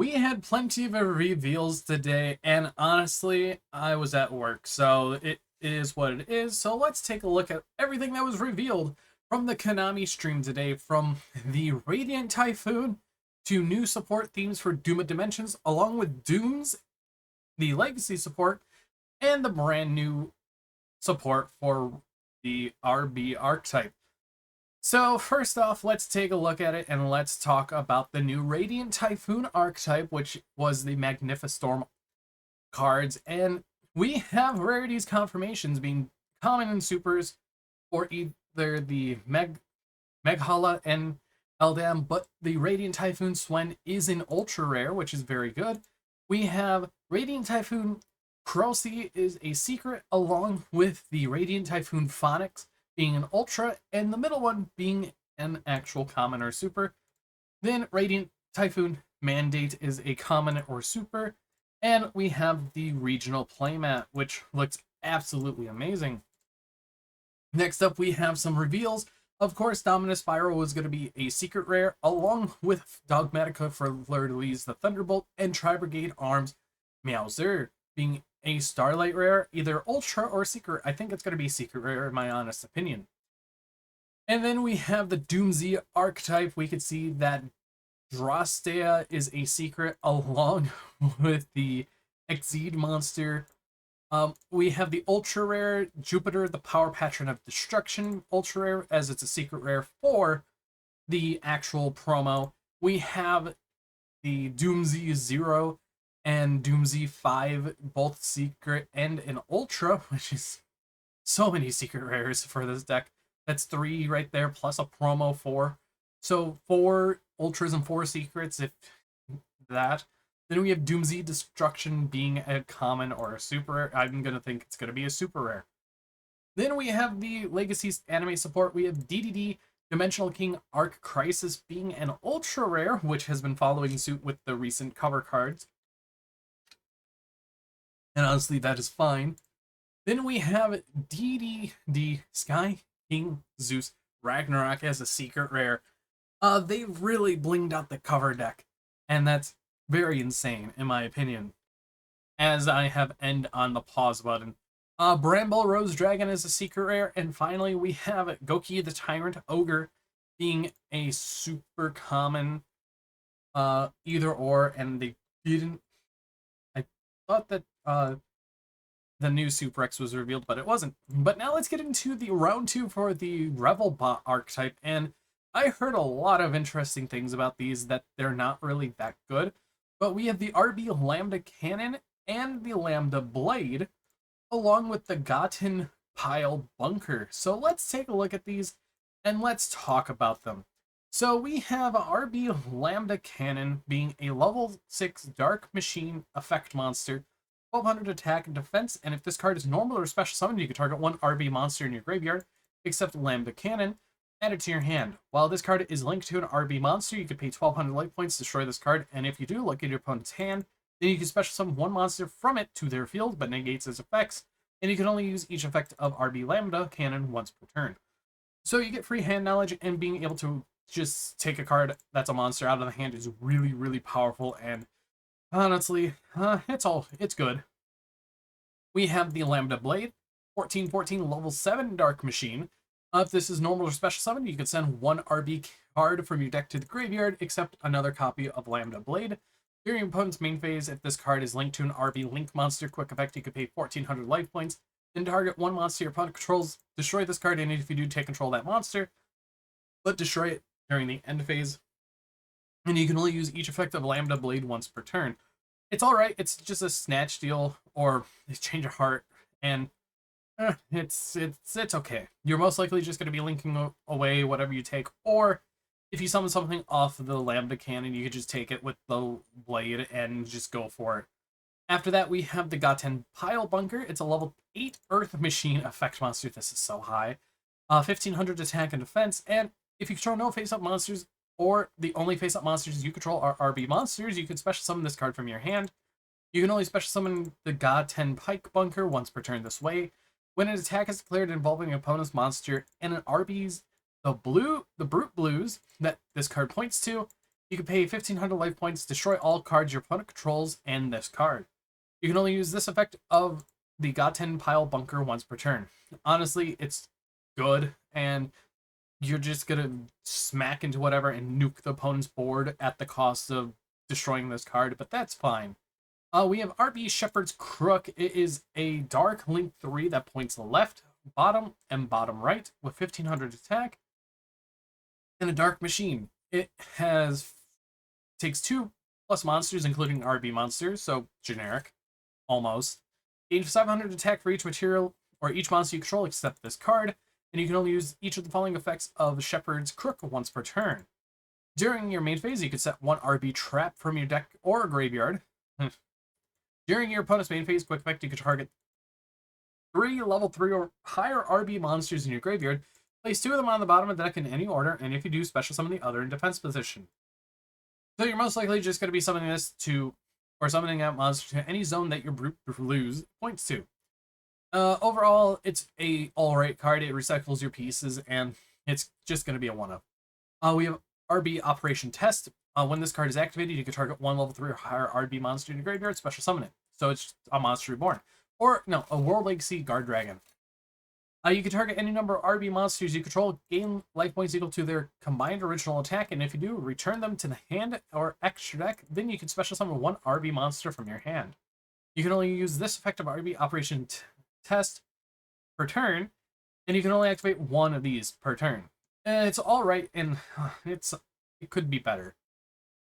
We had plenty of reveals today, and honestly, I was at work, so it is what it is. So let's take a look at everything that was revealed from the Konami stream today, from the Radiant Typhoon to new support themes for Doom of Dimensions, along with Doom's, the Legacy support, and the brand new support for the RB archetype. So first off, let's take a look at it and let's talk about the new Radiant Typhoon archetype, which was the Magnificestorm cards. And we have Rarity's confirmations being common and supers for either the Meghala and Eldam, but the Radiant Typhoon Swen is an ultra rare, which is very good. We have Radiant Typhoon Crossy is a secret, along with the Radiant Typhoon Phonics being an ultra, and the middle one being an actual common or super. Then Radiant Typhoon Mandate is a common or super, and we have the regional playmat, which looks absolutely amazing. Next up, we have some reveals. Of course, Dominus Spiral was going to be a secret rare, along with Dogmatica for Fleur-de-Lis the Thunderbolt, and Tri-Brigade Arms Meowser being a Starlight rare, either Ultra or Secret. I think it's going to be Secret rare in my honest opinion. And then we have the Doomsday archetype. We could see that Drostea is a secret, along with the Exceed monster. We have the ultra rare Jupiter, the Power Patron of Destruction ultra rare, as it's a secret rare for the actual promo. We have the Doomsday 0 and Doomsday 5, both secret and an ultra, which is so many secret rares for this deck. That's 3 right there, plus a promo 4. So 4 ultras and 4 secrets, if that. Then we have Doomsday Destruction being a common or a super rare. I'm going to think it's going to be a super rare. Then we have the Legacy anime support. We have DDD Dimensional King Arc Crisis being an ultra rare, which has been following suit with the recent cover cards. And honestly, that is fine. Then we have DDD Sky King Zeus Ragnarok as a secret rare. They really blinged out the cover deck, and that's very insane in my opinion. As I have end on the pause button. Bramble Rose Dragon is a secret rare, and finally we have Goki the Tyrant Ogre being a super common either or, and they didn't. I thought that the new Super X was revealed, but it wasn't. But now let's get into the round 2 for the Revelbot archetype, and I heard a lot of interesting things about these, that they're not really that good. But we have the RB Lambda Cannon and the Lambda Blade, along with the Gotten Pile Bunker. So let's take a look at these and let's talk about them. So we have RB Lambda Cannon being a level 6 Dark Machine effect monster, 1200 attack and defense, and if this card is normal or special summoned, you can target one RB monster in your graveyard, except Lambda Cannon, add it to your hand. While this card is linked to an RB monster, you can pay 1200 life points to destroy this card, and if you do, look at your opponent's hand, then you can special summon one monster from it to their field, but negates its effects, and you can only use each effect of RB Lambda Cannon once per turn. So you get free hand knowledge, and being able to just take a card that's a monster out of the hand is really, really powerful, and honestly, it's good. We have the Lambda Blade, 1414 level 7 Dark Machine. If this is normal or special summon, you can send one RB card from your deck to the graveyard, except another copy of Lambda Blade. During your opponent's main phase, if this card is linked to an RB Link monster, quick effect, you can pay 1400 life points. Then target one monster your opponent controls, destroy this card, and if you do, take control of that monster, but destroy it during the end phase. And you can only use each effect of Lambda Blade once per turn. It's alright, it's just a snatch steal or a change of heart, and it's okay. You're most likely just going to be linking away whatever you take, or if you summon something off the Lambda Cannon, you could just take it with the blade and just go for it. After that, we have the Goten Pile Bunker. It's a level 8 Earth Machine effect monster. This is so high. 1500 attack and defense, and if you control no face-up monsters, or the only face-up monsters you control are RB monsters, you can special summon this card from your hand. You can only special summon the Goten Pike Bunker once per turn this way. When an attack is declared involving an opponent's monster and an RB's the Brute Blues that this card points to, You can pay 1,500 life points, destroy all cards your opponent controls, and this card. You can only use this effect of the Goten Pile Bunker once per turn. Honestly, it's good, and you're just gonna smack into whatever and nuke the opponent's board at the cost of destroying this card, but that's fine. We have RB Shepherd's Crook. It is a Dark Link 3 that points left, bottom, and bottom right with 1,500 attack. And a Dark Machine. It takes 2+ monsters, including RB monsters, so generic, almost. Gain 700 attack for each material or each monster you control except this card, and you can only use each of the following effects of Shepherd's Crook once per turn. During your main phase, you can set 1 RB trap from your deck or graveyard. During your opponent's main phase, quick effect, you can target 3 level 3 or higher RB monsters in your graveyard. Place 2 of them on the bottom of the deck in any order, and if you do, special summon the other in defense position. So you're most likely just going to be summoning this to, or summoning that monster to any zone that your brute lose points to. Overall, it's a alright card. It recycles your pieces, and it's just going to be a 1-up. We have RB Operation Test. When this card is activated, you can target 1 level 3 or higher RB monster in your graveyard, special summon it. So it's a monster reborn. Or, no, a World Legacy Guard Dragon. You can target any number of RB monsters you control, gain life points equal to their combined original attack, and if you do, return them to the hand or extra deck. Then you can special summon 1 RB monster from your hand. You can only use this effect of RB Operation Test per turn, and you can only activate 1 of these per turn. It's alright, and it could be better.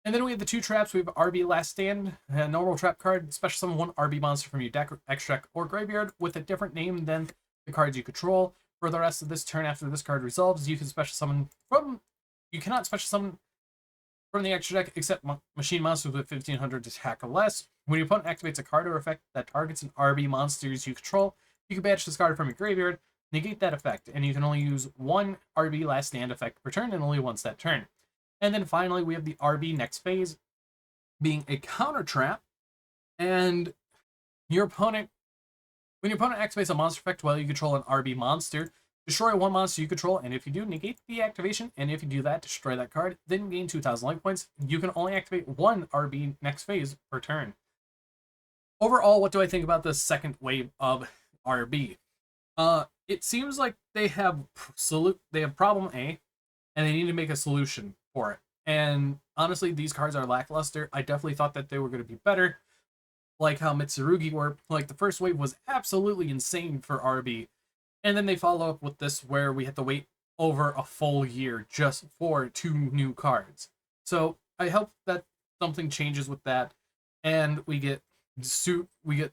And then we have the 2 traps. We have RB Last Stand, a normal trap card, special summon 1 RB monster from your deck, extra deck, or graveyard with a different name than the cards you control. For the rest of this turn, after this card resolves, you can special summon from. You cannot special summon from the extra deck except machine monsters with 1,500 attack or less. When your opponent activates a card or effect that targets an RB monsters you control, you can banish this card from your graveyard, negate that effect, and you can only use 1 RB Last Stand effect per turn and only once that turn. And then finally, we have the RB Next Phase, being a counter trap, and when your opponent activates a monster effect while you control an RB monster, destroy 1 monster you control, and if you do, negate the activation, and if you do that, destroy that card, then gain 2,000 life points. You can only activate 1 RB Next Phase per turn. Overall, what do I think about this second wave of RB? It seems like they have problem A, and they need to make a solution for it. And honestly, these cards are lackluster. I definitely thought that they were going to be better. Like how Mitsurugi were. Like, the first wave was absolutely insane for RB. And then they follow up with this where we had to wait over a full year just for 2 new cards. So I hope that something changes with that, and we get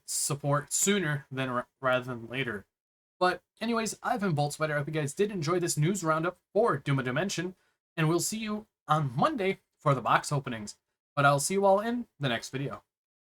support sooner than rather than later. But anyways, I've been BoltSpider. I hope you guys did enjoy this news roundup for Duma Dimension, and we'll see you on Monday for the box openings. But I'll see you all in the next video.